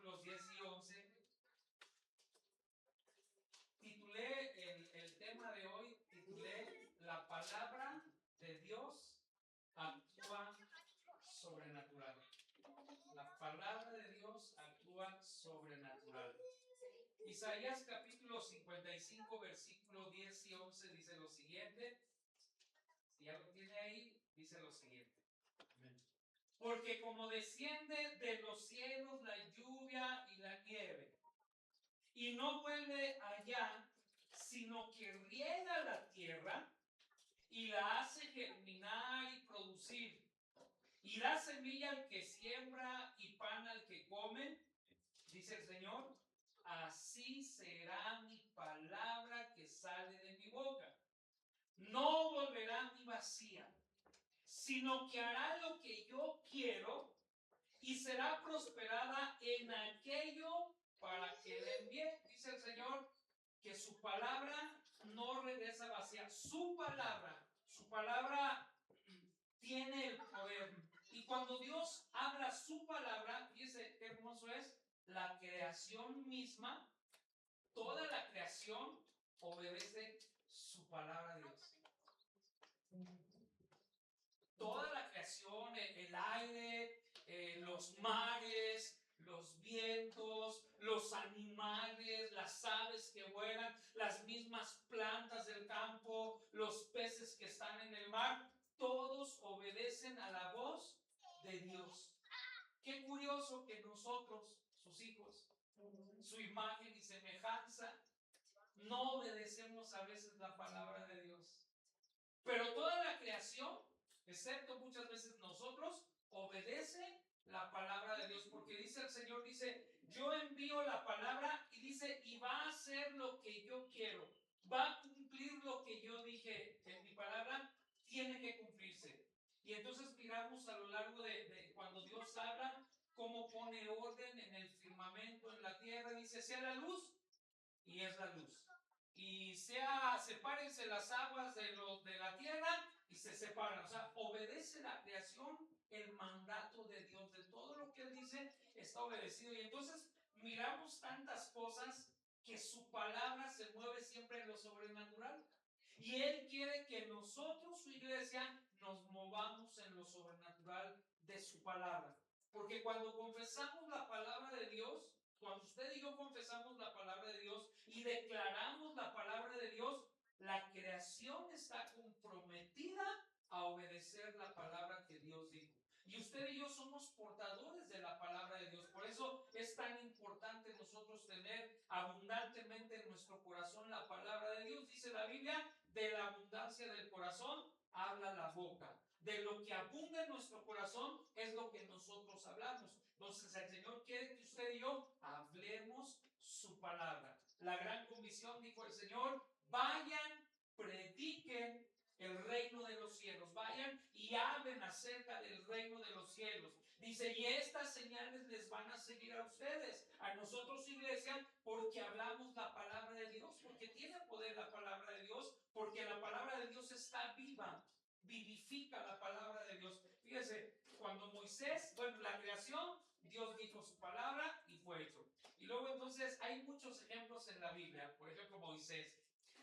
versículos 10 y 11. Titulé el tema de hoy, titulé La palabra de Dios actúa sobrenatural. La palabra de Dios actúa sobrenatural. Isaías capítulo 55, versículo 10 y 11 dice lo siguiente. Si ya lo tiene ahí, dice lo siguiente. Amén. Porque como desciende de los cielos la lluvia y la nieve, y no vuelve allá, sino que riega la tierra y la hace germinar y producir, y da semilla al que siembra y pan al que come, dice el Señor, así será mi palabra que sale de mi boca. No volverá a mí vacía, sino que hará lo que yo quiero y será prosperada en aquello para que le envíe. Dice el Señor que su palabra no regresa vacía. Su palabra tiene el poder. Y cuando Dios habla su palabra, fíjese qué hermoso es, la creación misma, toda la creación obedece su palabra a Dios. Toda la creación, el aire, los mares, los vientos, los animales, las aves que vuelan, las mismas plantas del campo, los peces que están en el mar, todos obedecen a la voz de Dios. Qué curioso que nosotros, sus hijos, su imagen y semejanza, no obedecemos a veces la palabra de Dios. Pero toda la creación, excepto muchas veces nosotros, obedece la palabra de Dios, porque dice el Señor, dice, yo envío la palabra y dice, y va a hacer lo que yo quiero, va a cumplir lo que yo dije en mi palabra, tiene que cumplirse. Y entonces miramos a lo largo de cuando Dios habla, cómo pone orden en el firmamento, en la tierra, dice, sea la luz, y es la luz. Y sepárense las aguas de la tierra y se separan. O sea, obedece la creación el mandato de Dios. De todo lo que Él dice está obedecido. Y entonces miramos tantas cosas que su palabra se mueve siempre en lo sobrenatural. Y Él quiere que nosotros, su iglesia, nos movamos en lo sobrenatural de su palabra. Porque cuando confesamos la palabra de Dios, cuando usted y yo confesamos la palabra de Dios y declaramos la palabra de Dios, la creación está comprometida a obedecer la palabra que Dios dijo. Y usted y yo somos portadores de la palabra de Dios. Por eso es tan importante nosotros tener abundantemente en nuestro corazón la palabra de Dios. Dice la Biblia, de la abundancia del corazón habla la boca. De lo que abunda en nuestro corazón es lo que nosotros hablamos. Entonces el Señor quiere que usted y yo hablemos su palabra. La gran comisión, dijo el Señor, vayan, prediquen el reino de los cielos. Vayan y hablen acerca del reino de los cielos. Dice, y estas señales les van a seguir a ustedes, a nosotros iglesia, porque hablamos la palabra de Dios, porque tiene poder la palabra de Dios, porque la palabra de Dios está viva. Vivifica la palabra de Dios. Fíjese, cuando Moisés, la creación, Dios dijo su palabra y fue hecho. Y luego entonces hay muchos ejemplos en la Biblia. Por ejemplo, Moisés.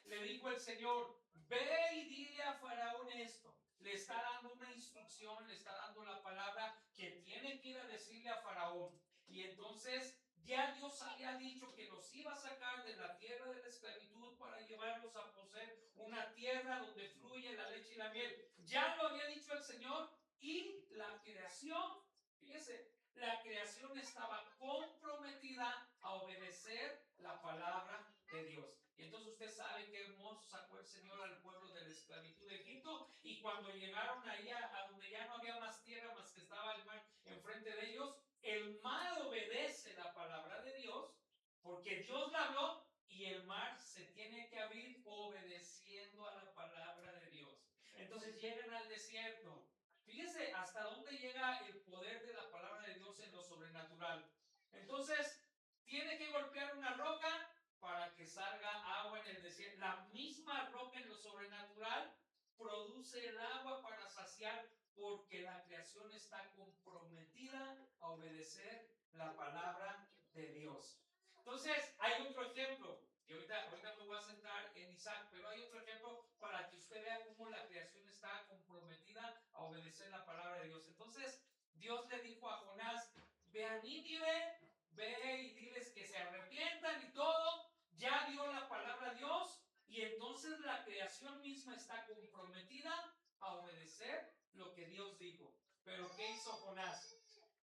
Le dijo el Señor, ve y dile a Faraón esto. Le está dando una instrucción, le está dando la palabra que tiene que ir a decirle a Faraón. Y entonces ya Dios había dicho que los iba a sacar de la tierra de la esclavitud para llevarlos a poseer una tierra donde fluye la leche y la miel. Ya lo había dicho el Señor. Y la creación, fíjese, la creación estaba comprometida a obedecer la palabra de Dios. Y entonces usted sabe qué hermoso sacó el Señor al pueblo de la esclavitud de Egipto. Y cuando llegaron allá a donde ya no había más tierra más que estaba el mar enfrente de ellos, el mar obedece la palabra de Dios porque Dios la habló y el mar se tiene que abrir obedeciendo a la palabra de Dios. Entonces llegan al desierto. Fíjese hasta dónde llega el poder de la palabra de Dios en lo sobrenatural. Entonces, tiene que golpear una roca para que salga agua en el desierto. La misma roca en lo sobrenatural produce el agua para saciar, porque la creación está comprometida a obedecer la palabra de Dios. Entonces, hay otro ejemplo. Y ahorita me voy a centrar en Isaac, pero hay otro ejemplo para que usted vea cómo la creación está comprometida a obedecer la palabra de Dios. Entonces, Dios le dijo a Jonás, ve a Nínive, ve y diles que se arrepientan y todo. Ya dio la palabra a Dios y entonces la creación misma está comprometida a obedecer lo que Dios dijo. Pero ¿qué hizo Jonás?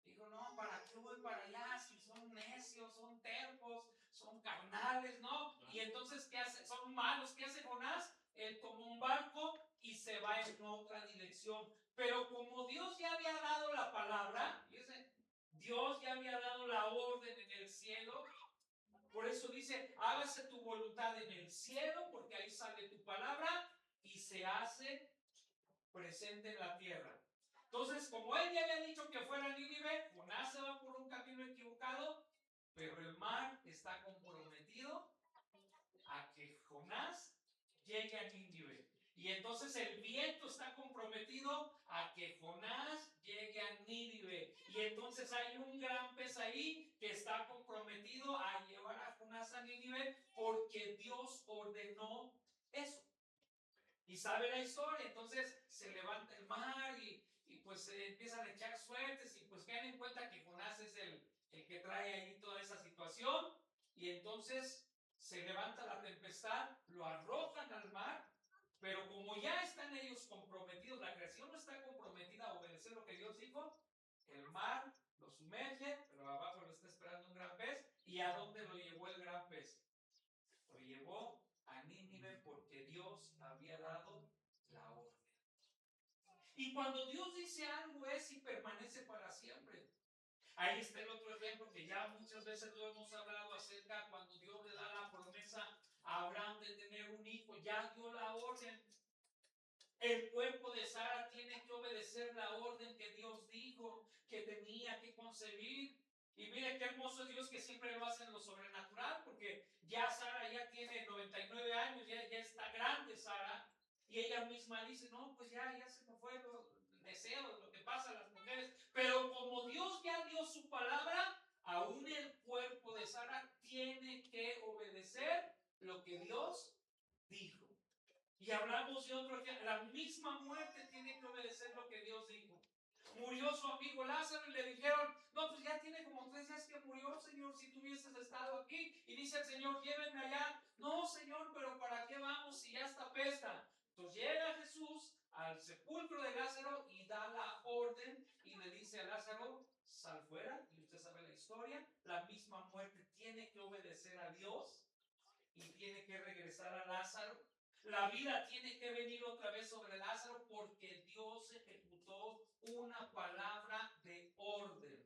Dijo, no, ¿para qué voy para allá? Si son necios, son tercos, son carnales, ¿no? Y entonces, ¿qué hace? Son malos. ¿Qué hace Jonás? Él toma un barco y se va en otra dirección. Pero como Dios ya había dado la palabra, fíjense, Dios ya había dado la orden en el cielo. Por eso dice, hágase tu voluntad en el cielo, porque ahí sale tu palabra y se hace presente en la tierra. Entonces, como él ya había dicho que fuera a Nínive, Jonás se va por un camino equivocado, pero el mar está comprometido a que Jonás llegue a Nínive. Y entonces el viento está comprometido a que Jonás llegue a Nínive. Y entonces hay un gran pez ahí que está comprometido a llevar a Jonás a Nínive porque Dios ordenó eso. Y sabe la historia, entonces se levanta el mar y pues se empiezan a echar suertes y pues quedan en cuenta que Jonás es el que trae ahí toda esa situación y entonces se levanta la tempestad, lo arrojan al mar, pero como ya están ellos comprometidos, la creación no está comprometida a obedecer lo que Dios dijo, el mar lo sumerge, pero abajo lo está esperando un gran pez. ¿Y a dónde lo llevó el gran pez? Lo llevó a Nínive porque Dios había dado la orden. Y cuando Dios dice algo es y permanece para siempre. Ahí está el otro ejemplo que ya muchas veces lo hemos hablado acerca cuando Dios le da la promesa a Abraham de tener un hijo, ya dio la orden. El cuerpo de Sara tiene que obedecer la orden que Dios dijo que tenía que concebir. Y mire qué hermoso es Dios que siempre lo hace en lo sobrenatural, porque ya Sara ya tiene 99 años, ya está grande Sara, y ella misma dice, no, pues ya se me fue el deseo, lo que pasa a las mujeres. Pero como Dios ya dio su palabra, aún el cuerpo de Sara tiene que obedecer lo que Dios dijo. Y hablamos de otro ejemplo, la misma muerte tiene que obedecer lo que Dios dijo. Murió su amigo Lázaro y le dijeron, no, pues ya tiene como 3 días que murió, Señor, si tú hubieses estado aquí. Y dice el Señor, llévenme allá. No, Señor, pero ¿para qué vamos si ya está pesta? Entonces llega Jesús al sepulcro de Lázaro y da la orden y le dice a Lázaro, sal fuera. Y usted sabe la historia, la misma muerte tiene que obedecer a Dios y tiene que regresar a Lázaro. La vida tiene que venir otra vez sobre Lázaro porque Dios ejecutó una palabra de orden.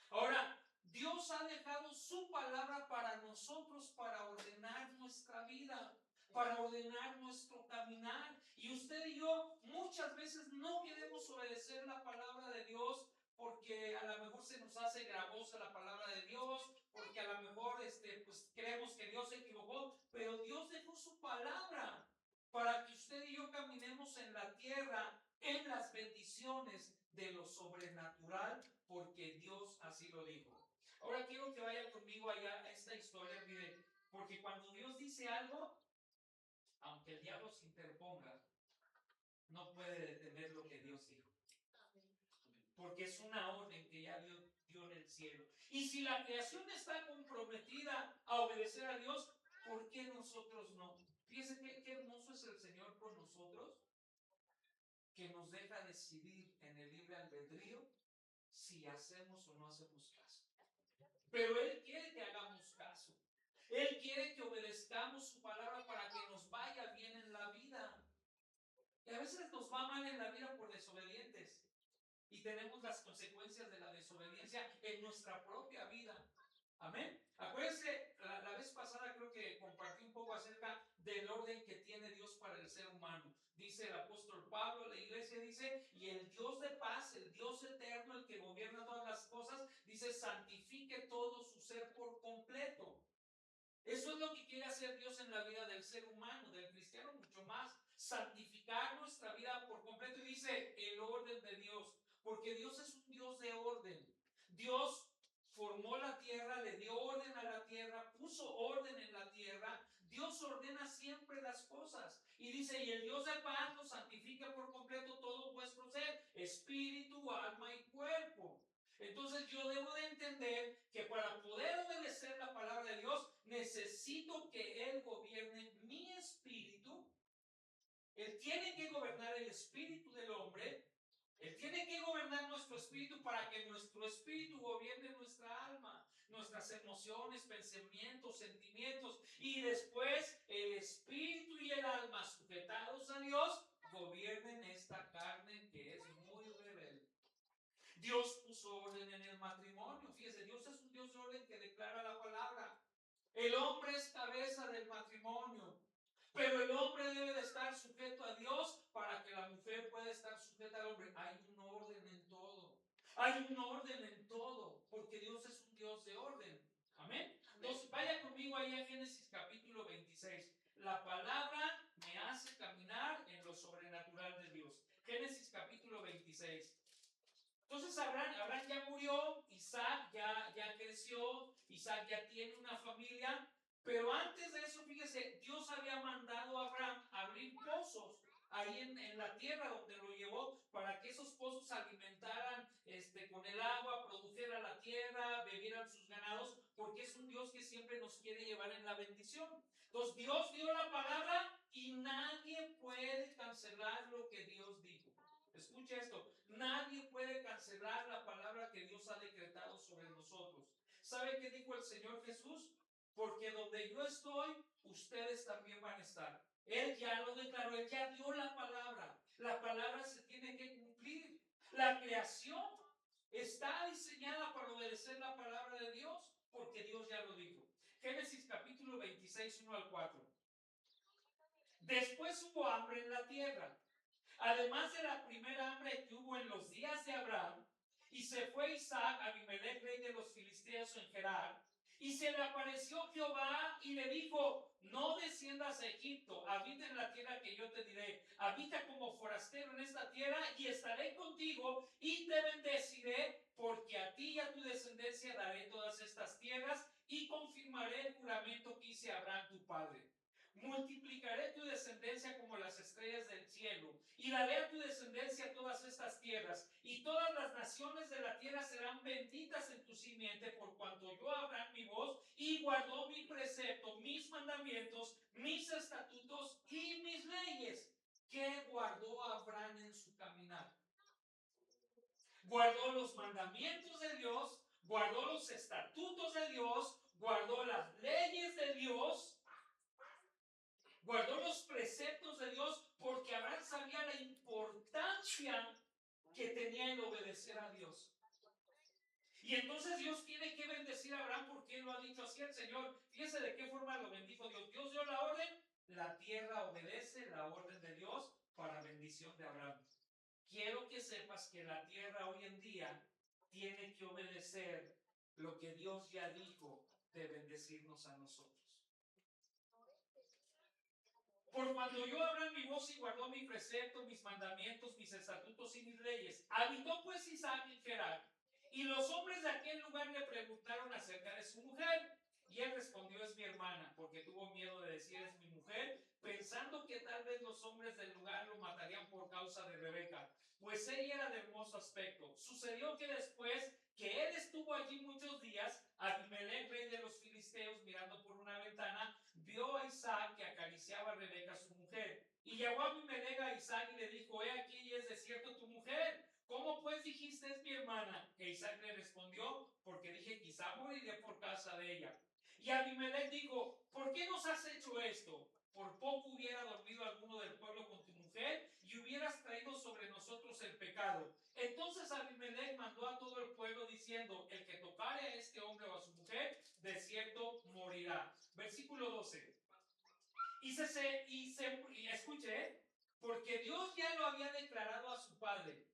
Ahora, Dios ha dejado su palabra para nosotros, para ordenar nuestra vida, para ordenar nuestro caminar. Y usted y yo muchas veces no queremos obedecer la palabra de Dios porque a lo mejor se nos hace gravosa la palabra de Dios, porque a lo mejor pues creemos que Dios se equivocó, pero Dios dejó su palabra para que usted y yo caminemos en la tierra en las bendiciones de lo sobrenatural, porque Dios así lo dijo. Ahora quiero que vaya conmigo allá a esta historia, mire, porque cuando Dios dice algo, aunque el diablo se interponga, no puede detener lo que Dios dijo. Porque es una orden que ya dio en el cielo. Y si la creación está comprometida a obedecer a Dios, ¿por qué nosotros no? Fíjense qué hermoso es el Señor con nosotros, que nos deja decidir en el libre albedrío si hacemos o no hacemos caso. Pero Él quiere que hagamos caso. Él quiere que obedezcamos su palabra para que nos vaya bien en la vida. Y a veces nos va mal en la vida por desobedientes. Y tenemos las consecuencias de la desobediencia en nuestra propia vida. Amén. Acuérdense, la vez pasada creo que compartí un poco acerca del orden que tiene Dios para el ser humano. Dice el apóstol Pablo, la iglesia dice, y el Dios de paz, el Dios eterno, el que gobierna todas las cosas, dice, santifique todo su ser por completo. Eso es lo que quiere hacer Dios en la vida del ser humano, del cristiano mucho más, santificar nuestra vida por completo. Y dice el orden de Dios, porque Dios es un Dios de orden. Dios formó la tierra, le dio orden a la tierra, puso orden en la tierra. Dios ordena siempre las cosas. Y dice, y el Dios de paz los santifica por completo todo vuestro ser, espíritu, alma y cuerpo. Entonces yo debo de entender que para poder obedecer la palabra de Dios, necesito que Él gobierne mi espíritu. Él tiene que gobernar el espíritu del hombre. Él tiene que gobernar nuestro espíritu para que nuestro espíritu gobierne nuestra alma, nuestras emociones, pensamientos, sentimientos. Y después el espíritu y el alma sujetados a Dios gobiernen esta carne que es muy rebelde. Dios puso orden en el matrimonio. Fíjese, Dios es un Dios de orden que declara la palabra. El hombre es cabeza del matrimonio. Pero el hombre debe de estar sujeto a Dios para que la mujer pueda estar sujeta al hombre. Hay un orden en todo. Hay un orden en todo, porque Dios es un Dios de orden. Amén. Entonces, vaya conmigo ahí a Génesis capítulo 26. La palabra me hace caminar en lo sobrenatural de Dios. Génesis capítulo 26. Entonces Abraham ya murió, Isaac ya creció, Isaac ya tiene una familia. Pero antes de eso, fíjese, Dios había mandado a Abraham abrir pozos ahí en la tierra donde lo llevó para que esos pozos alimentaran con el agua, produjera la tierra, bebieran sus ganados, porque es un Dios que siempre nos quiere llevar en la bendición. Entonces Dios dio la palabra y nadie puede cancelar lo que Dios dijo. Escuche esto, nadie puede cancelar la palabra que Dios ha decretado sobre nosotros. ¿Sabe qué dijo el Señor Jesús? Porque donde yo estoy, ustedes también van a estar. Él ya lo declaró, Él ya dio la palabra. La palabra se tiene que cumplir. La creación está diseñada para obedecer la palabra de Dios, porque Dios ya lo dijo. Génesis capítulo 26, 1 al 4. Después hubo hambre en la tierra, además de la primera hambre que hubo en los días de Abraham, y se fue Isaac a Abimelech, rey de los filisteos en Gerar, y se le apareció Jehová y le dijo, no desciendas a Egipto, habita en la tierra que yo te diré, habita como forastero en esta tierra y estaré contigo y te bendeciré, porque a ti y a tu descendencia daré todas estas tierras y confirmaré el juramento que hice a Abraham tu padre. Multiplicaré tu descendencia como las estrellas del cielo, y daré a tu descendencia todas estas tierras, y todas las naciones de la tierra serán benditas en tu simiente, por cuanto yo Abraham mi voz, y guardó mi precepto, mis mandamientos, mis estatutos y mis leyes. ¿Qué guardó Abraham en su caminar? Guardó los mandamientos de Dios, guardó los estatutos de Dios, guardó las leyes de Dios, guardó los preceptos de Dios, porque Abraham sabía la importancia que tenía en obedecer a Dios. Y entonces Dios tiene que bendecir a Abraham porque él lo ha dicho así el Señor. Fíjese de qué forma lo bendijo Dios. Dios dio la orden, la tierra obedece la orden de Dios para bendición de Abraham. Quiero que sepas que la tierra hoy en día tiene que obedecer lo que Dios ya dijo de bendecirnos a nosotros. Por cuando yo Abraham mi voz y guardó mi precepto, mis mandamientos, mis estatutos y mis leyes. Habitó pues Isaac en Gerar, y los hombres de aquel lugar le preguntaron acerca de su mujer. Y él respondió, es mi hermana, porque tuvo miedo de decir, es mi mujer, pensando que tal vez los hombres del lugar lo matarían por causa de Rebeca, pues ella era de hermoso aspecto. Sucedió que después que él estuvo allí muchos días, Abimelech, rey de los filisteos, mirando por una ventana, vio a Isaac que acariciaba a Rebeca, su mujer. Y llamó a Abimelech a Isaac y le dijo, he aquí y es de cierto tu mujer. ¿Cómo pues dijiste es mi hermana? E Isaac le respondió, porque dije, quizá moriré por causa de ella. Y Abimelech dijo, ¿por qué nos has hecho esto? Por poco hubiera dormido alguno del pueblo con tu mujer y hubieras traído sobre nosotros el pecado. Entonces Abimelech mandó a todo el pueblo diciendo, el que tocare a este hombre o a su mujer, de cierto morirá. Versículo 12. Y escuche, porque Dios ya lo había declarado a su padre.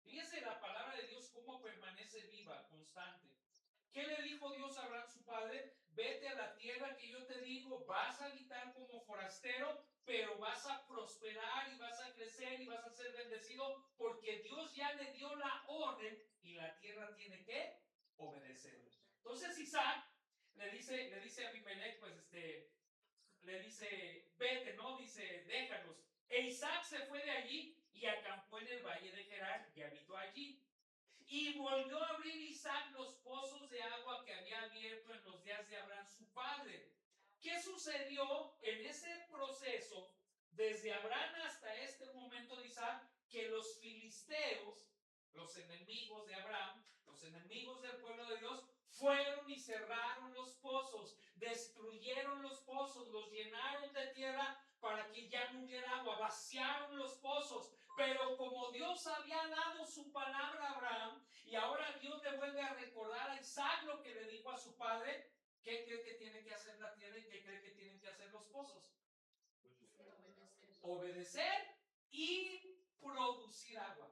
Fíjese la palabra de Dios cómo permanece viva, constante. ¿Qué le dijo Dios a Abraham su padre? Vete a la tierra que yo te digo, vas a habitar como forastero, pero vas a prosperar y vas a crecer y vas a ser bendecido, porque Dios ya le dio la orden y la tierra tiene que obedecer. Entonces Isaac le dice a Abimelech, pues le dice, vete, ¿no? Dice, déjanos. E Isaac se fue de allí y acampó en el valle de Gerar y habitó allí. Y volvió a abrir Isaac los pozos de agua que había abierto en los días de Abraham su padre. ¿Qué sucedió en ese proceso desde Abraham hasta este momento de Isaac? Que los filisteos, los enemigos de Abraham, los enemigos del pueblo de Dios, fueron y cerraron los pozos, destruyeron los pozos, los llenaron de tierra para que ya no hubiera agua, vaciaron los pozos. Pero como Dios había dado su palabra a Abraham y ahora Dios le vuelve a recordar a Isaac lo que le dijo a su padre, ¿qué cree que tiene que hacer la tierra y qué cree que tienen que hacer los pozos? Obedecer y producir agua.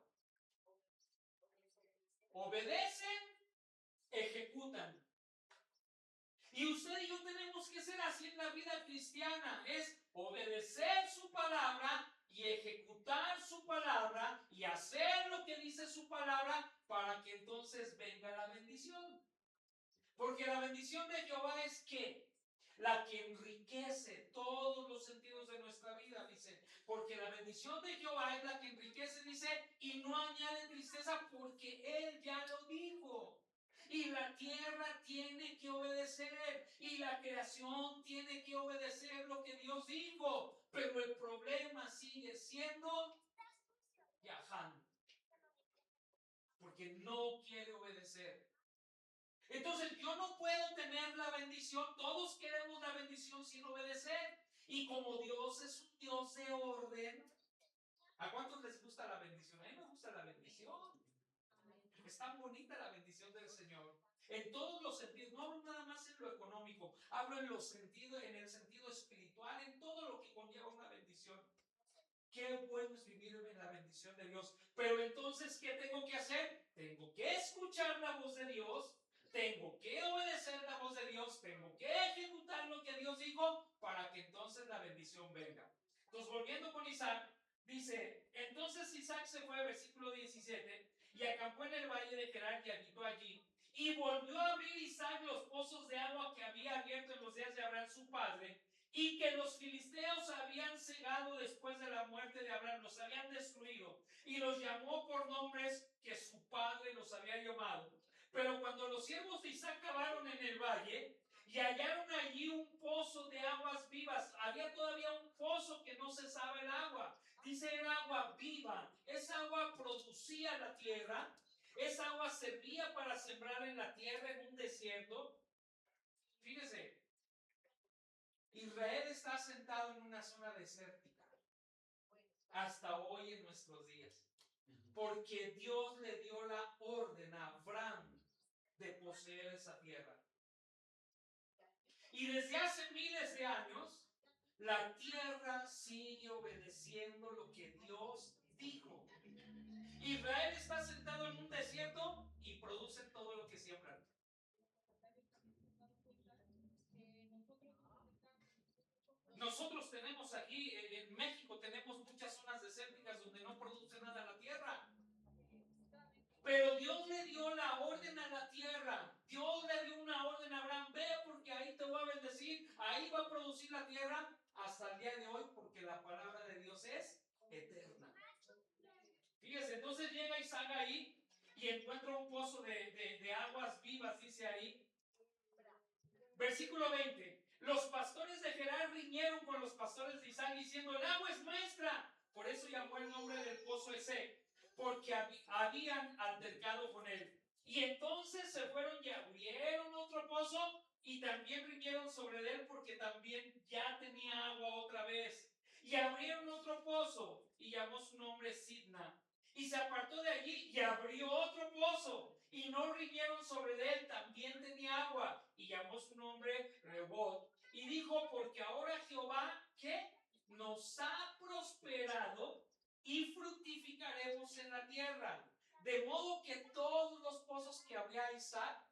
Obedecen, ejecutan. Y usted y yo tenemos que ser así en la vida cristiana, es obedecer su palabra y ejecutar su palabra y hacer lo que dice su palabra para que entonces venga la bendición. Porque la bendición de Jehová es ¿qué? La que enriquece todos los sentidos de nuestra vida, dice. Porque la bendición de Jehová es la que enriquece, dice, y no añade tristeza porque Él ya lo dijo. Y la tierra tiene que obedecer. Y la creación tiene que obedecer lo que Dios dijo. Pero el problema sigue siendo Yahán. Porque no quiere obedecer. Entonces yo no puedo tener la bendición. Todos queremos la bendición sin obedecer. Y como Dios es un Dios de orden, ¿a cuántos les gusta la bendición? A mí me gusta la bendición. Es tan bonita la bendición del Señor. En todos los sentidos, no hablo nada más en lo económico, hablo en los sentidos, en el sentido espiritual, en todo lo que conlleva una bendición. Qué bueno es vivir en la bendición de Dios. Pero entonces, ¿qué tengo que hacer? Tengo que escuchar la voz de Dios, tengo que obedecer la voz de Dios, tengo que ejecutar lo que Dios dijo para que entonces la bendición venga. Entonces, volviendo con Isaac, dice, entonces Isaac se fue, versículo 17, y acampó en el valle de Gerar y habitó allí. Y volvió a abrir Isaac los pozos de agua que había abierto en los días de Abraham su padre, y que los filisteos habían cegado después de la muerte de Abraham, los habían destruido, y los llamó por nombres que su padre los había llamado. Pero cuando los siervos de Isaac cavaron en el valle y hallaron allí un pozo de aguas vivas, había todavía un pozo que no cesaba el agua, dice el agua viva, esa agua producía la tierra, esa agua servía para sembrar en la tierra en un desierto. Fíjese, Israel está sentado en una zona desértica hasta hoy en nuestros días, porque Dios le dio la orden a Abraham de poseer esa tierra. Y desde hace miles de años, la tierra sigue obedeciendo lo que Dios dijo. Israel está sentado en un desierto y producen todo lo que siembran. Nosotros tenemos aquí, en México, tenemos muchas zonas desérticas donde no produce nada la tierra. Pero Dios le dio la orden a la tierra. Dios le dio una orden a Abraham. Ve porque ahí te voy a bendecir. Ahí va a producir la tierra hasta el día de hoy porque la palabra de Dios es eterna. Fíjese, entonces llega Isaac ahí y encuentra un pozo de aguas vivas, dice ahí. Versículo 20. Los pastores de Gerar riñeron con los pastores de Isaac diciendo, el agua es nuestra. Por eso llamó el nombre del pozo Esek, porque habían altercado con él. Y entonces se fueron y abrieron otro pozo y también riñeron sobre él porque también ya tenía agua otra vez. Y abrieron otro pozo y llamó su nombre Sidna. Y se apartó de allí y abrió otro pozo y no riñeron sobre él, también tenía agua, y llamó su nombre Rebot. Y dijo, porque ahora Jehová, ¿qué? Nos ha prosperado y fructificaremos en la tierra. De modo que todos los pozos que abría Isaac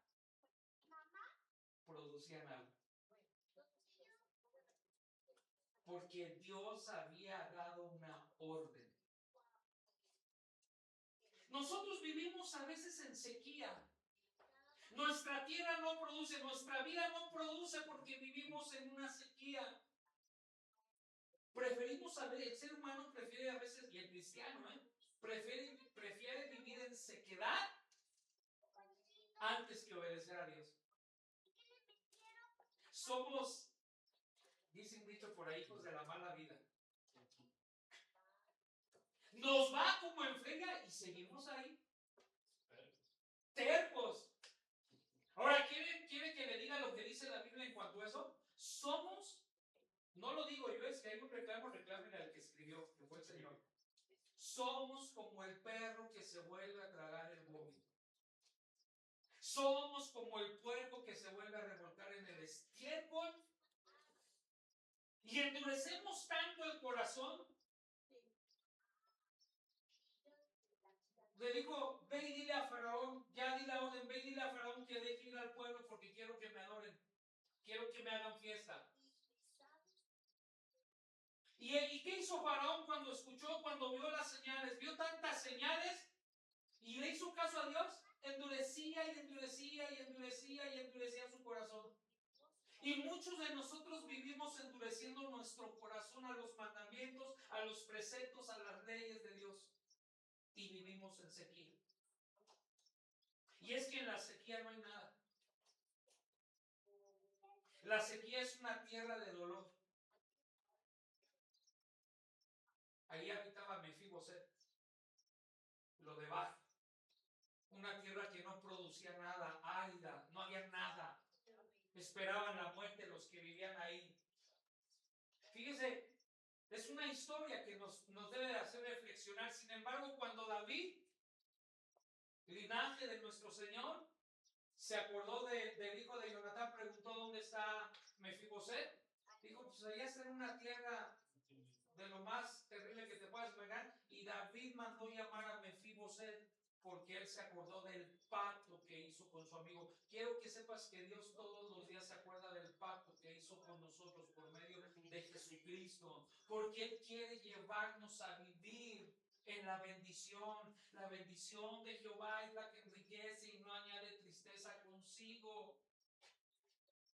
producían agua. Porque Dios había dado una orden. Nosotros vivimos a veces en sequía. Nuestra tierra no produce, nuestra vida no produce porque vivimos en una sequía. Preferimos saber, el ser humano prefiere a veces, y el cristiano, prefiere vivir en sequedad antes que obedecer a Dios. Somos, dice un dicho por ahí, hijos de la mala vida. Nos va como en feria y seguimos ahí. Tercos. Ahora, ¿quiere que le diga lo que dice la Biblia en cuanto a eso? Somos, no lo digo yo, es que hay un reclame al que escribió, que fue el Señor. Somos como el perro que se vuelve a tragar el vómito. Somos como el puerco que se vuelve a revolcar en el estiércol. Y endurecemos tanto el corazón. Le dijo, ve y dile a Faraón, ya di la orden, ve y dile a Faraón que deje ir al pueblo porque quiero que me adoren. Quiero que me hagan fiesta. ¿Y qué hizo Faraón cuando escuchó, cuando vio las señales? Vio tantas señales y le hizo caso a Dios. Endurecía y endurecía y endurecía y endurecía su corazón. Y muchos de nosotros vivimos endureciendo nuestro corazón a los mandamientos, a los preceptos, a las leyes de Dios. Y vivimos en sequía. Y es que en la sequía no hay nada. La sequía es una tierra de dolor. Ahí habitaba Mefiboset, lo debajo. Una tierra que no producía nada, árida, no había nada. Esperaban la muerte los que vivían ahí. Fíjese, es una historia que nos debe de hacer reflexionar. Sin embargo, cuando David, linaje de nuestro Señor, se acordó del hijo de Jonatán, preguntó dónde está Mefiboset. Dijo, pues allá está en una tierra de lo más terrible que te puedas imaginar. Y David mandó llamar a Mefiboset porque él se acordó del pacto que hizo con su amigo. Quiero que sepas que Dios todos los días se acuerda del pacto que hizo con nosotros por medio de Jesucristo, porque Él quiere llevarnos a vivir en la bendición. La bendición de Jehová es la que enriquece y no añade tristeza consigo.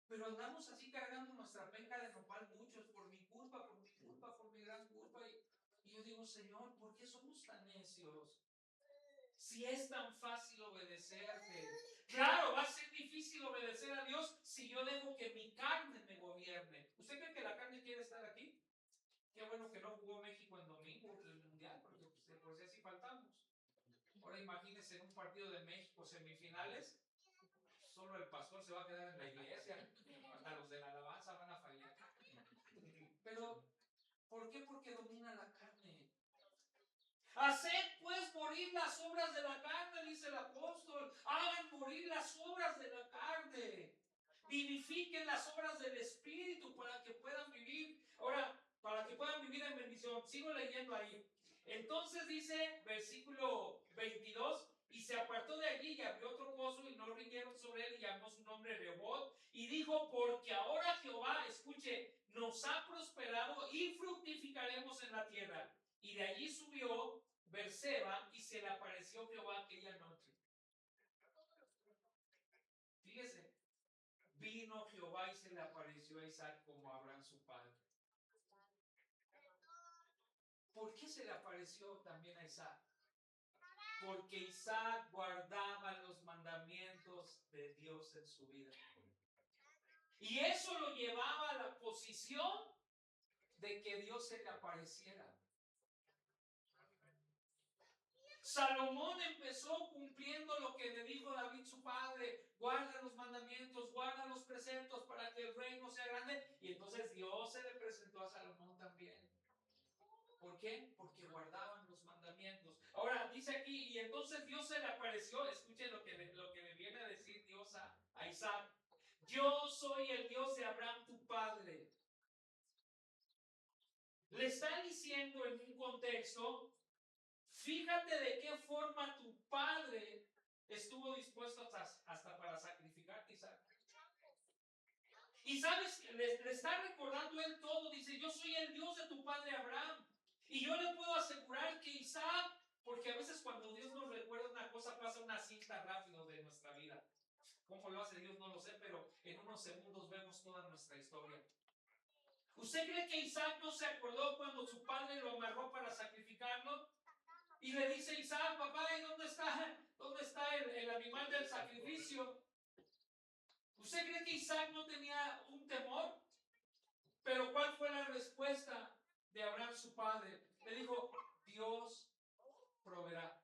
Pero andamos así cargando nuestra penca de nopal muchos por mi culpa, por mi gran culpa. Y yo digo, Señor, ¿por qué somos tan necios? Si es tan fácil obedecerte. Claro, va a ser difícil obedecer a Dios si yo dejo que mi carne me gobierne. ¿Usted cree que la carne quiere estar aquí? Qué bueno que no jugó México en domingo el mundial, porque pues así faltamos. Ahora imagínense en un partido de México semifinales, solo el pastor se va a quedar en la iglesia, hasta los de la alabanza van a fallar. Pero, ¿por qué? Porque domina la carne. Haced pues morir las obras de la carne, dice el apóstol. Hagan morir las obras de la carne. Vivifiquen las obras del Espíritu para que puedan vivir. Ahora, para que puedan vivir en bendición. Sigo leyendo ahí. Entonces dice, versículo 22, y se apartó de allí y abrió otro pozo y no riñeron sobre él y llamó su nombre Rehobot. Y dijo, porque ahora Jehová, escuche, nos ha prosperado y fructificaremos en la tierra. Y de allí subió Berseba y se le apareció Jehová aquella noche. Fíjese, vino Jehová y se le apareció a Isaac como a Abraham su padre. ¿Por qué se le apareció también a Isaac? Porque Isaac guardaba los mandamientos de Dios en su vida. Y eso lo llevaba a la posición de que Dios se le apareciera. Salomón empezó cumpliendo lo que le dijo David su padre: guarda los mandamientos, guarda los preceptos para que el reino sea grande. Y entonces Dios se le presentó a Salomón también. ¿Por qué? Porque guardaban los mandamientos. Ahora dice aquí, y entonces Dios se le apareció. Escuchen lo que le viene a decir Dios a Isaac: yo soy el Dios de Abraham tu padre. Le está diciendo en un contexto: fíjate de qué forma tu padre estuvo dispuesto hasta para sacrificarte, Isaac. Y sabes, le está recordando él todo. Dice: yo soy el Dios de tu padre Abraham. Y yo le puedo asegurar que Isaac, porque a veces cuando Dios nos recuerda una cosa, pasa una cinta rápido de nuestra vida. ¿Cómo lo hace Dios? No lo sé, pero en unos segundos vemos toda nuestra historia. ¿Usted cree que Isaac no se acordó cuando su padre lo amarró para sacrificarlo? Y le dice Isaac, papá, ¿y dónde está el animal del sacrificio? ¿Usted cree que Isaac no tenía un temor? Pero ¿cuál fue la respuesta de Abraham, su padre? Le dijo, Dios proveerá.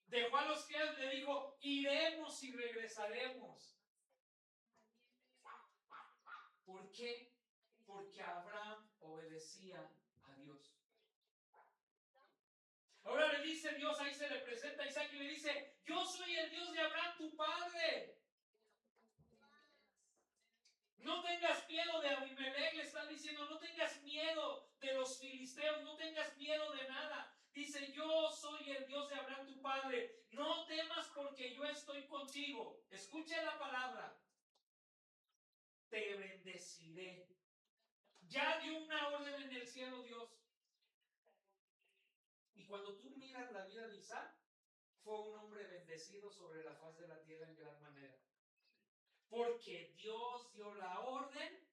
Dejó a los criados y le dijo, iremos y regresaremos. ¿Por qué? Porque Abraham obedecía a Dios. Ahora le dice Dios, ahí se le presenta a Isaac y le dice, yo soy el Dios de Abraham, tu padre. No tengas miedo de Abimelech, le está diciendo, no tengas miedo de los filisteos, no tengas miedo de nada. Dice, yo soy el Dios de Abraham, tu padre. No temas porque yo estoy contigo. Escuche la palabra. Te bendeciré. Ya dio una orden en el cielo Dios. Y cuando tú miras la vida de Isaac, fue un hombre bendecido sobre la faz de la tierra en gran manera. Porque Dios dio la orden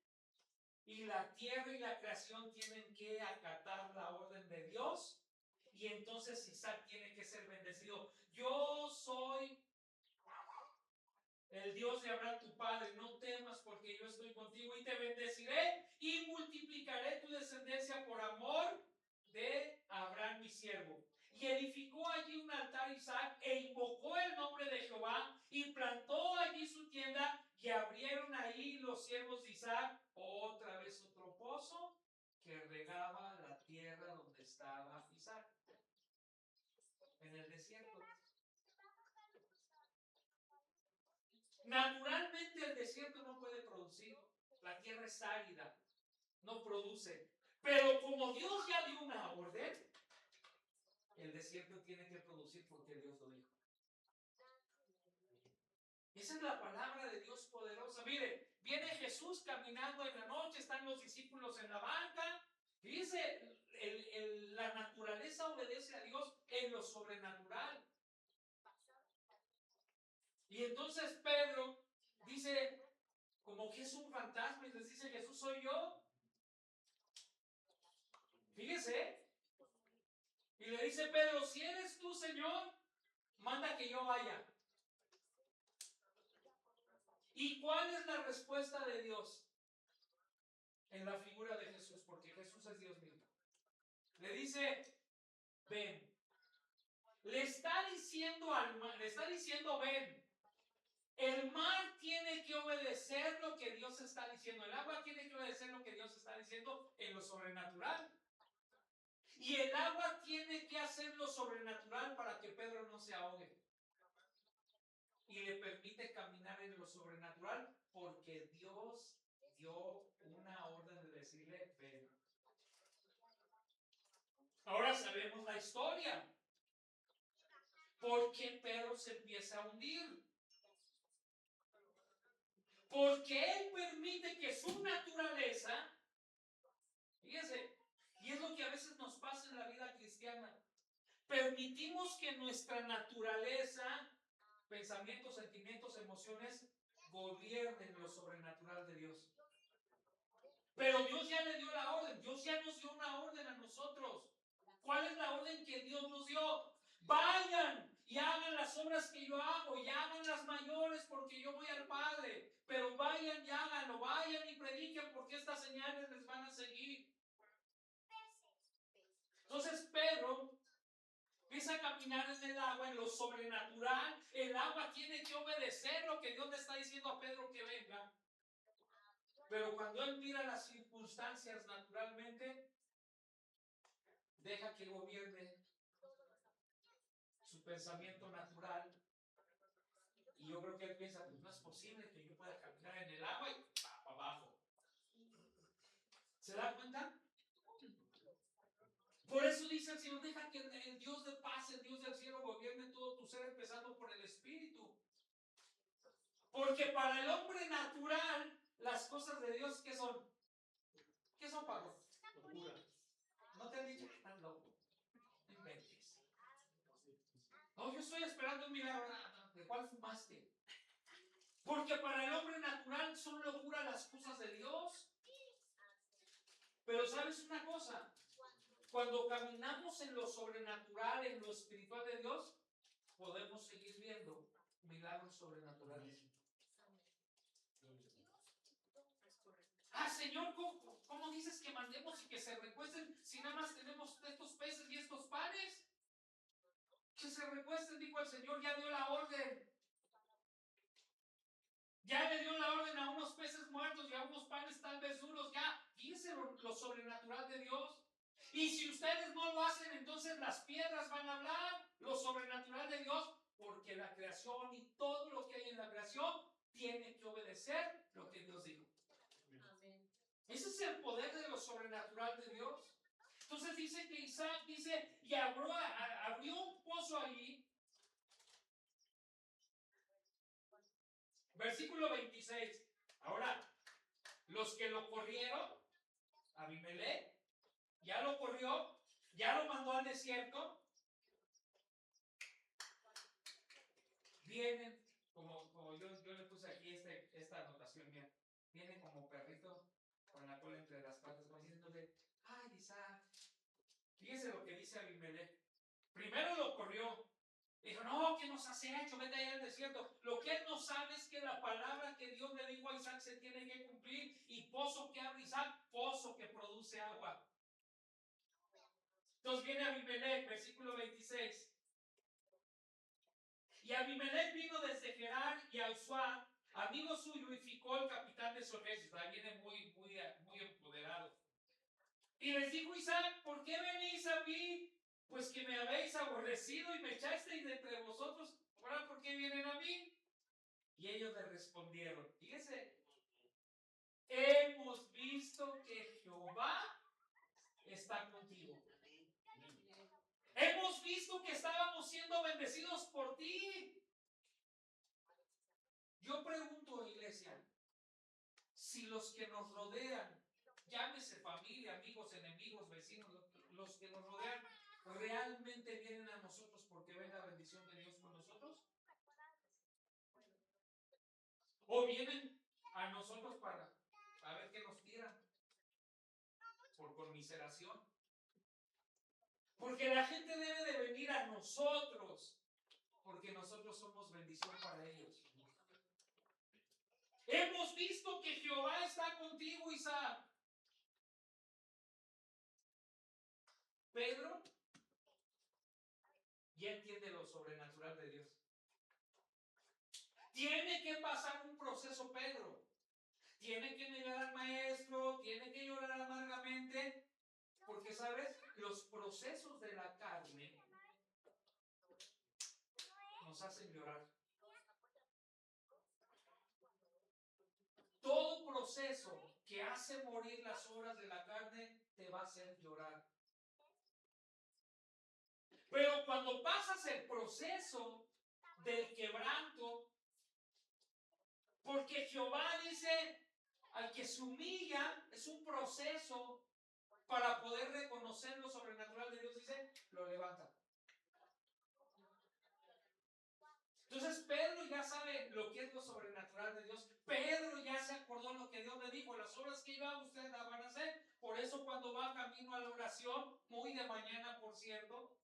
y la tierra y la creación tienen que acatar la orden de Dios. Y entonces Isaac tiene que ser bendecido. Yo soy el Dios de Abraham tu padre, no temas porque yo estoy contigo y te bendeciré y multiplicaré tu descendencia por amor de Abraham mi siervo. Y edificó allí un altar Isaac e invocó el nombre de Jehová y plantó allí su tienda y abrieron ahí los siervos de Isaac otra vez otro pozo que regaba la tierra donde estaba Isaac, en el desierto. Naturalmente el desierto no puede producir, la tierra es árida, no produce. Pero como Dios ya dio una orden, el desierto tiene que producir porque Dios lo dijo. Esa es la palabra de Dios poderosa. Mire, viene Jesús caminando en la noche, están los discípulos en la banca. Y dice, la naturaleza obedece a Dios en lo sobrenatural. Y entonces Pedro dice, como que es un fantasma, y les dice, Jesús soy yo. Fíjese. Y le dice Pedro, si eres tú, Señor, manda que yo vaya. ¿Y cuál es la respuesta de Dios? En la figura de Jesús, porque Jesús es Dios mismo. Le dice, ven. Le está diciendo ven. El mar tiene que obedecer lo que Dios está diciendo. El agua tiene que obedecer lo que Dios está diciendo en lo sobrenatural. Y el agua tiene que hacer lo sobrenatural para que Pedro no se ahogue. Y le permite caminar en lo sobrenatural porque Dios dio una orden de decirle, ven. Ahora sabemos la historia. ¿Por qué Pedro se empieza a hundir? Porque él permite que su naturaleza, fíjese, y es lo que a veces nos pasa en la vida cristiana, permitimos que nuestra naturaleza, pensamientos, sentimientos, emociones, gobiernen lo sobrenatural de Dios. Pero Dios ya le dio la orden, Dios ya nos dio una orden a nosotros. ¿Cuál es la orden que Dios nos dio? Vayan y hagan las obras que yo hago y hagan las mayores porque yo voy al Padre. Pero vayan y háganlo, vayan y prediquen porque estas señales les van a seguir. Entonces Pedro empieza a caminar en el agua, en lo sobrenatural. El agua tiene que obedecer lo que Dios le está diciendo a Pedro que venga. Pero cuando él mira las circunstancias naturalmente, deja que gobierne su pensamiento natural. Y yo creo que él piensa, pues no es posible que yo pueda caminar en el agua y para abajo. ¿Se da cuenta? Por eso dice el Señor, deja que el Dios de paz, el Dios del cielo gobierne todo tu ser, empezando por el Espíritu. Porque para el hombre natural, las cosas de Dios, ¿qué son? ¿Qué son, Pablo? Locura. ¿No te han dicho que están loco? No inventes. No, yo soy estoy esperando un milagro. ¿De cuál fumaste? Porque para el hombre natural son locura las cosas de Dios. Pero ¿sabes una cosa? Cuando caminamos en lo sobrenatural, en lo espiritual de Dios, podemos seguir viendo milagros sobrenaturales. Ah, Señor, ¿cómo dices que mandemos y que se recuesten si nada más tenemos estos peces y estos panes? Que se recuesten, dijo el Señor, ya dio la orden. Ya le dio la orden a unos peces muertos y a unos panes tal vez duros. Ya, fíjense lo sobrenatural de Dios. Y si ustedes no lo hacen, entonces las piedras van a hablar lo sobrenatural de Dios, porque la creación y todo lo que hay en la creación tiene que obedecer lo que Dios dijo. Amén. Ese es el poder de lo sobrenatural de Dios. Entonces dice que Isaac dice, y abrió un pozo allí. Versículo 26. Ahora, los que lo corrieron, Abimelech, ya lo corrió, ya lo mandó al desierto. Vienen, como yo le puse aquí esta anotación mía, vienen como perrito con la cola entre las patas, como diciéndole, ay Isaac, fíjese lo que dice Abimelech. Primero lo corrió. Dijo, no, ¿qué nos has hecho? Vete allá al desierto. Lo que él no sabe es que la palabra que Dios le dijo a Isaac se tiene que cumplir. Y pozo que abre Isaac, pozo que produce agua. Entonces viene Abimelech, versículo 26. Y Abimelech vino desde Gerar y Alzuá, amigo suyo, y ficó el capitán de su ejército. Ahí viene muy empoderado. Y les dijo Isaac, ¿por qué venís a mí? Pues que me habéis aborrecido y me echasteis de entre vosotros. ¿Ahora por qué vienen a mí? Y ellos le respondieron, fíjese, hemos visto que Jehová está contigo. Hemos visto que estábamos siendo bendecidos por ti. Yo pregunto, iglesia, si los que nos rodean, llámese familia, amigos, enemigos, vecinos, los que nos rodean, ¿realmente vienen a nosotros porque ven la bendición de Dios con nosotros? ¿O vienen a nosotros para ver qué nos tiran? Por conmiseración. Porque la gente debe de venir a nosotros, porque nosotros somos bendición para ellos. Hemos visto que Jehová está contigo, Isaac. Pedro ya entiende lo sobrenatural de Dios. Tiene que pasar un proceso, Pedro. Tiene que negar al maestro, tiene que llorar amargamente, porque, ¿sabes? Los procesos de la carne nos hacen llorar. Todo proceso que hace morir las obras de la carne te va a hacer llorar. Pero cuando pasas el proceso del quebranto, porque Jehová dice, al que se humilla, es un proceso para poder reconocer lo sobrenatural de Dios, dice, lo levanta. Entonces Pedro ya sabe lo que es lo sobrenatural de Dios. Pedro ya se acordó lo que Dios le dijo, las obras que iba ustedes las van a hacer. Por eso cuando va camino a la oración, muy de mañana por cierto,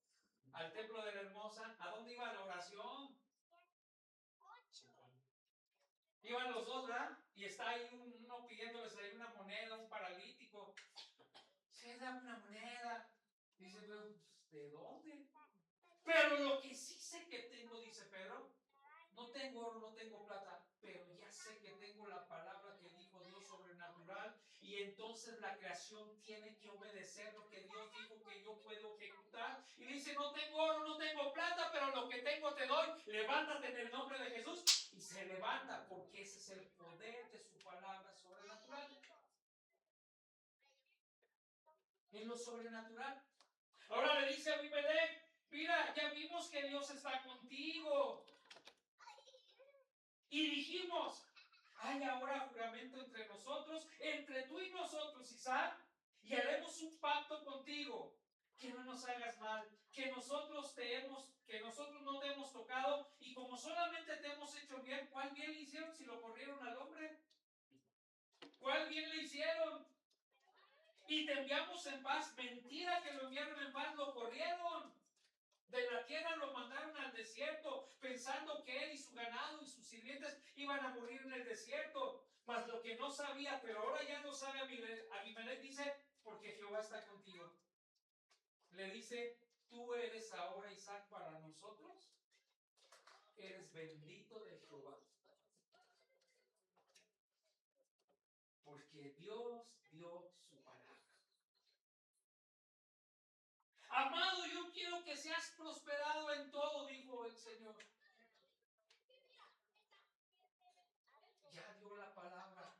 al templo de la Hermosa, ¿a dónde iba la oración? Iban los dos, ¿verdad? Y está ahí uno pidiéndoles ahí una moneda, un paralítico. Se da una moneda. Dice, ¿de dónde? Pero lo que sí sé que tengo, dice Pedro, no tengo oro, no tengo plata, pero ya sé que tengo la palabra que dijo Dios sobrenatural, y entonces la creación tiene que obedecer lo que Dios dijo que yo puedo ejecutar. Y dice, no tengo oro, no tengo plata, pero lo que tengo te doy. Levántate en el nombre de Jesús. Y se levanta, porque ese es el poder de su palabra sobrenatural. En lo sobrenatural. Ahora le dice a Abimelech, mira, ya vimos que Dios está contigo. Y dijimos, hay ahora juramento entre nosotros, entre tú y nosotros, Isaac, y haremos un pacto contigo, que no nos hagas mal, que nosotros que nosotros no te hemos tocado, y como solamente te hemos hecho bien, ¿cuál bien le hicieron si lo corrieron al hombre? ¿Cuál bien le hicieron? Y te enviamos en paz. Mentira que lo enviaron en paz, lo corrieron. De la tierra lo mandaron al desierto, pensando que él y su ganado y sus sirvientes iban a morir en el desierto. Mas lo que no sabía, pero ahora ya lo sabe Abimelech, dice, porque Jehová está contigo. Le dice, tú eres ahora, Isaac, para nosotros, eres bendito de Jehová. Porque Dios dio su palabra. Amado, yo quiero que seas prosperado en todo, dijo el Señor. Ya dio la palabra.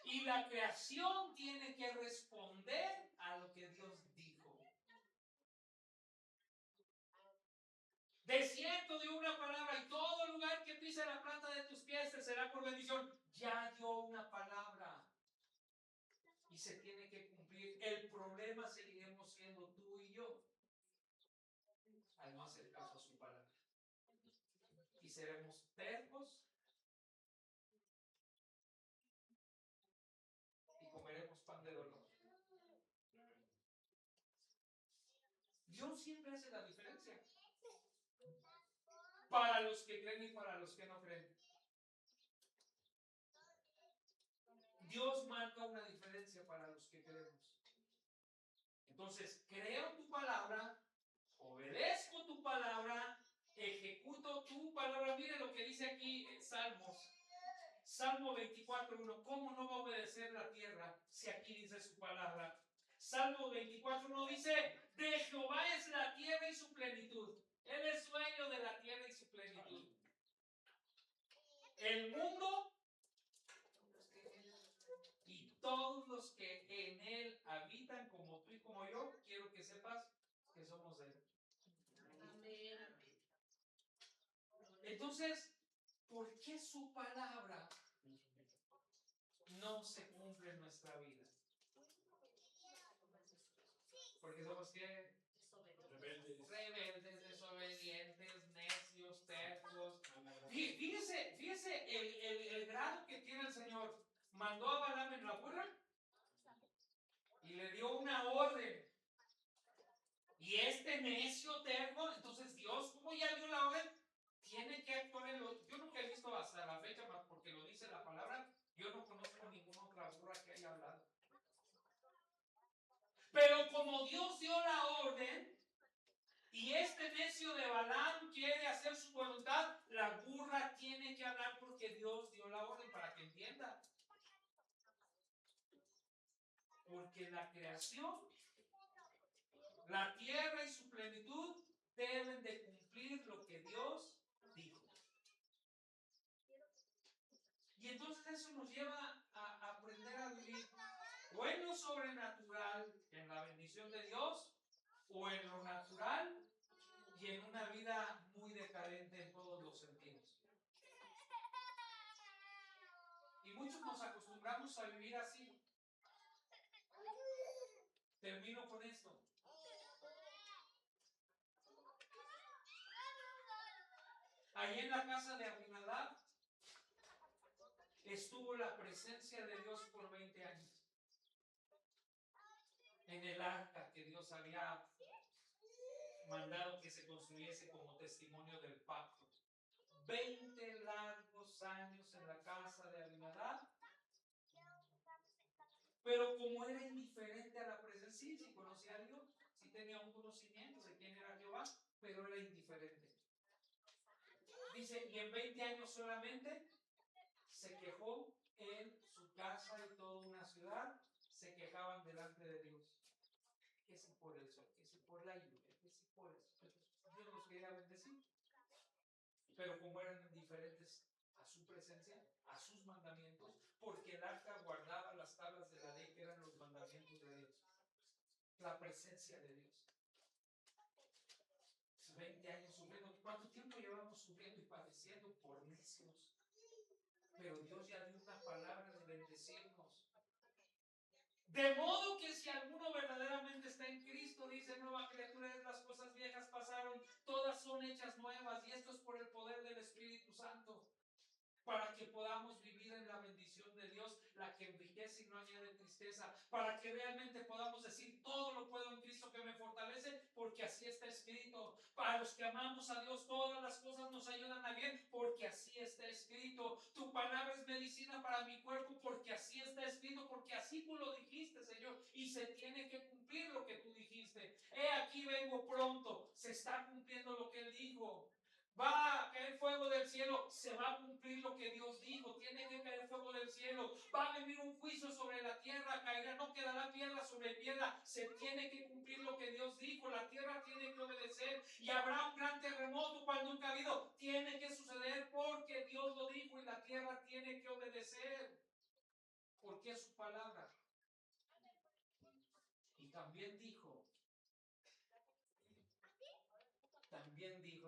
Y la creación tiene que responder a lo que Dios dijo. De cierto dio una palabra, y todo lugar que pise la planta de tus pies te será por bendición. Ya dio una palabra. Y se tiene que cumplir. El problema seguiremos siendo tú y yo, al no hacer caso a su palabra. Y seremos tercos y comeremos pan de dolor. Dios siempre hace la diferencia. Para los que creen y para los que no creen. Dios marca una diferencia para los que creemos. Entonces, creo tu palabra, obedezco tu palabra, ejecuto tu palabra. Mire lo que dice aquí en Salmos. Salmo 24:1. ¿Cómo no va a obedecer la tierra si aquí dice su palabra? Salmo 24:1 dice, de Jehová es la tierra y su plenitud. Él es dueño de la tierra y su plenitud. El mundo y todos los que en él habitan, como tú y como yo, quiero que sepas que somos de él. Entonces, ¿por qué su palabra no se cumple en nuestra vida? Porque somos ¿qué? Rebeldes, desobedientes, necios, tercos. Fíjese el grado que tiene el Señor. Mandó a Balaam en la burra y le dio una orden. Y este necio, terco, entonces Dios, como ya dio la orden, tiene que actuar en lo. Yo nunca he visto hasta la fecha, más porque lo dice la palabra, yo no conozco ninguna otra burra que haya hablado. Pero como Dios dio la orden, y este necio de Balaam quiere hacer su voluntad, la burra tiene que hablar porque Dios dio la orden, para que entienda. Porque la creación, la tierra y su plenitud deben de cumplir lo que Dios dijo. Y entonces eso nos lleva a aprender a vivir o en lo sobrenatural, en la bendición de Dios, o en lo natural y en una vida muy decadente en todos los sentidos. Y muchos nos acostumbramos a vivir así. Termino con esto. Allí en la casa de Abinadab estuvo la presencia de Dios por 20 años. En el arca que Dios había mandado que se construyese como testimonio del pacto. 20 largos años en la casa de Abinadab. Pero como era indiferente a la presencia, sí conocía a Dios, sí tenía un conocimiento de quién era Jehová, pero era indiferente. Dice, y en 20 años solamente se quejó en su casa y toda una ciudad, se quejaban delante de Dios. Que si por el sol, que si por la lluvia, que si por eso. Dios los quería bendecir. Pero como eran indiferentes a su presencia, a sus mandamientos, porque el arca guardaba las tablas de la ley que eran los mandamientos de Dios, la presencia de Dios. 20 años sufriendo. ¿Cuánto tiempo llevamos sufriendo y padeciendo por necios? Pero Dios ya dio una palabra de bendecirnos. De modo que si alguno verdaderamente está en Cristo, dice, nueva criatura es, las cosas viejas pasaron, todas para que podamos vivir en la bendición de Dios, la que enriquece y no añade tristeza, para que realmente podamos decir todo lo puedo en Cristo que me fortalece, porque así está escrito. Para los que amamos a Dios, todas las cosas nos ayudan a bien, porque así está escrito. Tu palabra es medicina para mi cuerpo, porque así está escrito, porque así tú lo dijiste, Señor, y se tiene que cumplir lo que tú dijiste. He aquí vengo pronto, se está cumpliendo lo que Él dijo. Va a caer fuego del cielo, se va a cumplir lo que Dios dijo, tiene que caer fuego del cielo, va a venir un juicio sobre la tierra, caerá, no quedará piedra sobre piedra, se tiene que cumplir lo que Dios dijo, la tierra tiene que obedecer y habrá un gran terremoto cual nunca ha habido, tiene que suceder porque Dios lo dijo y la tierra tiene que obedecer, porque es su palabra. Y también dijo,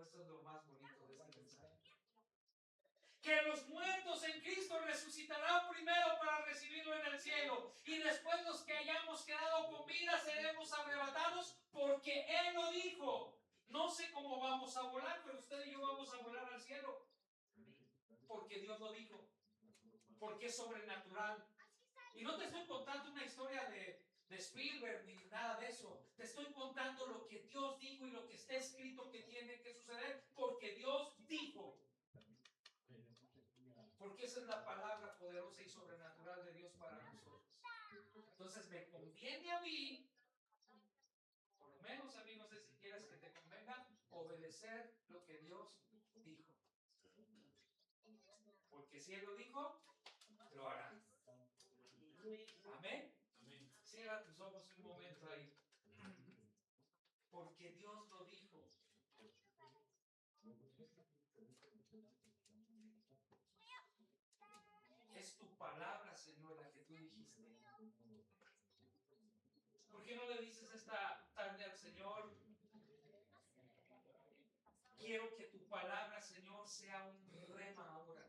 esto es lo más bonito de este mensaje, que los muertos en Cristo resucitarán primero para recibirlo en el cielo, y después los que hayamos quedado con vida seremos arrebatados, porque Él lo dijo. No sé cómo vamos a volar, pero usted y yo vamos a volar al cielo, porque Dios lo dijo, porque es sobrenatural. Y no te estoy contando una historia de Spielberg ni nada de eso. Te estoy contando lo que Dios dijo y lo que está escrito que tiene que suceder, porque Dios dijo. Porque esa es la palabra poderosa y sobrenatural de Dios para nosotros. Entonces me conviene a mí, por lo menos a mí, no sé si quieras que te convenga, obedecer lo que Dios dijo. Porque si Él lo dijo, lo hará. Amén. Cierra tus ojos un momento ahí. Porque Dios lo dijo. Es tu palabra, Señor, la que tú dijiste. ¿Por qué no le dices esta tarde al Señor? Quiero que tu palabra, Señor, sea un rema ahora.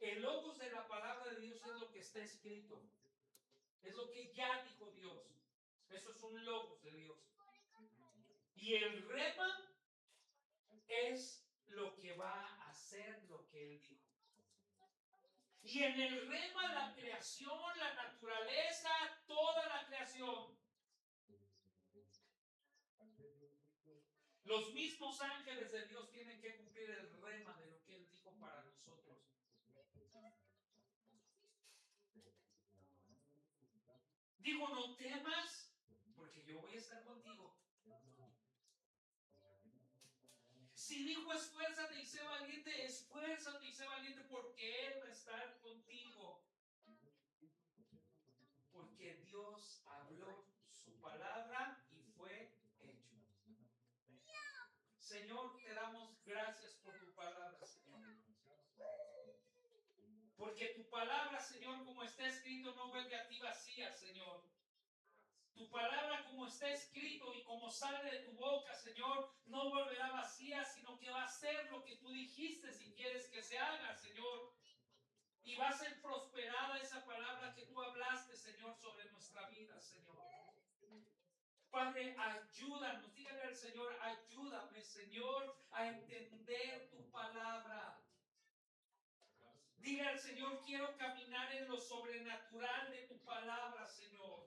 El logos de la palabra de Dios es lo que está escrito. Es lo que ya dijo Dios. Eso es un logos de Dios. Y el rema es lo que va a hacer lo que Él dijo. Y en el rema la creación, la naturaleza, toda la creación, los mismos ángeles de Dios tienen que cumplir el rema de lo que Él dijo para nosotros. Digo, no temas, porque yo voy a estar contigo. Si dijo esfuérzate y sé valiente, esfuérzate y sé valiente, porque Él va a estar contigo. Porque Dios habló su palabra y fue hecho. Señor, te damos gracias por tu palabra, Señor. Porque tu palabra, Señor, como está escrito, no vuelve a ti vacía, Señor. Tu palabra, como está escrito y como sale de tu boca, Señor, no volverá vacía, sino que va a ser lo que tú dijiste si quieres que se haga, Señor. Y va a ser prosperada esa palabra que tú hablaste, Señor, sobre nuestra vida, Señor. Padre, ayúdanos, dígale al Señor, ayúdame, Señor, a entender tu palabra. Dile al Señor, quiero caminar en lo sobrenatural de tu palabra, Señor.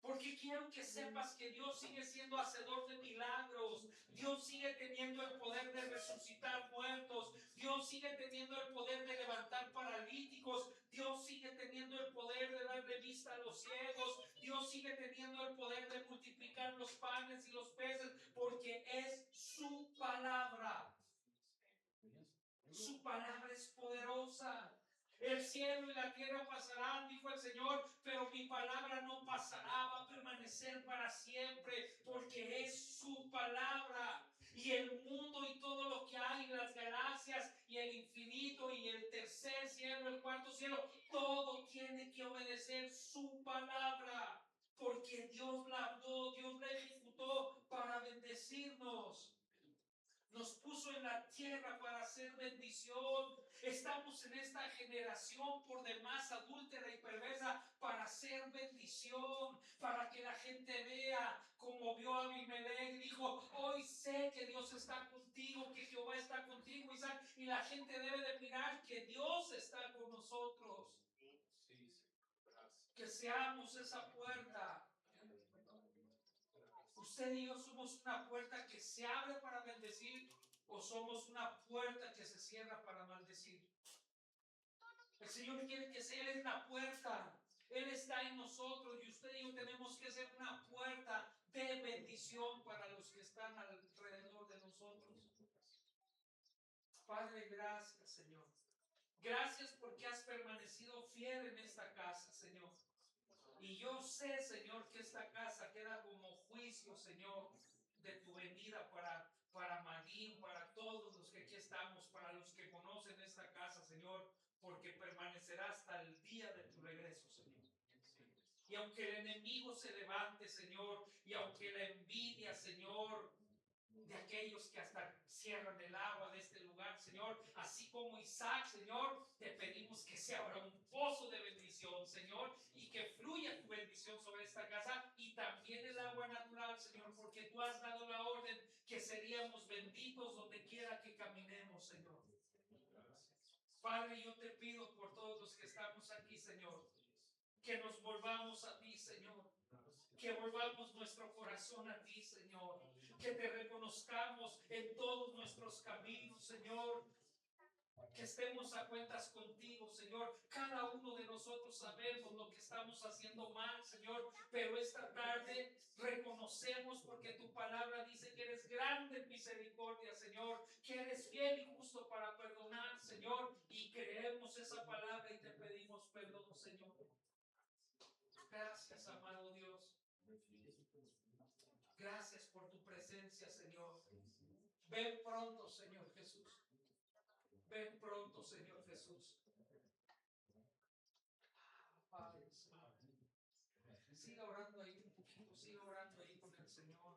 Porque quiero que sepas que Dios sigue siendo hacedor de milagros. Dios sigue teniendo el poder de resucitar muertos. Dios sigue teniendo el poder de levantar paralíticos. Dios sigue teniendo el poder de darle vista a los ciegos. Dios sigue teniendo el poder de multiplicar los panes y los peces. Porque es su palabra. Su palabra es poderosa. El cielo y la tierra pasarán, dijo el Señor, pero mi palabra no pasará, va a permanecer para siempre, porque es su palabra. Y el mundo y todo lo que hay, las galaxias y el infinito y el tercer cielo, el cuarto cielo, todo tiene que obedecer su palabra, porque Dios la habló, Dios la ejecutó para bendecirnos. Nos puso en la tierra para hacer bendición. Estamos en esta generación por demás adúltera y perversa para hacer bendición, para que la gente vea como vio a Abimelech. Dijo, hoy sé que Dios está contigo, que seamos esa puerta. Usted y yo somos una puerta que se abre para bendecir o somos una puerta que se cierra para maldecir. El Señor quiere que sea una puerta. Él está en nosotros y usted y yo tenemos que ser una puerta de bendición para los que están alrededor de nosotros. Padre, gracias, Señor. Gracias porque has permanecido fiel en esta casa, Señor. Y yo sé, Señor, que esta casa queda como juicio, Señor, de tu venida para Madín, para todos los que aquí estamos, para los que conocen esta casa, Señor, porque permanecerá hasta el día de tu regreso, Señor. Y aunque el enemigo se levante, Señor, y aunque la envidia, Señor, de aquellos que hasta cierran el agua de este lugar, Señor, así como Isaac, Señor, te pedimos que se abra un pozo de bendición, Señor, y que fluya tu bendición sobre esta casa y también el agua natural, Señor, porque tú has dado la orden que seríamos benditos donde quiera que caminemos, Señor. Padre, yo te pido por todos los que estamos aquí, Señor, que nos volvamos a ti, Señor. Que volvamos nuestro corazón a ti, Señor. Que te reconozcamos en todos nuestros caminos, Señor. Que estemos a cuentas contigo, Señor. Cada uno de nosotros sabemos lo que estamos haciendo mal, Señor. Pero esta tarde reconocemos porque tu palabra dice que eres grande en misericordia, Señor. Que eres fiel y justo para perdonar, Señor. Y creemos esa palabra y te pedimos perdón, Señor. Gracias, amado Dios. Gracias por tu presencia, Señor. Ven pronto, Señor Jesús. Ven pronto, Señor Jesús. Padre, Señor. Siga orando ahí un poquito, siga orando ahí con el Señor.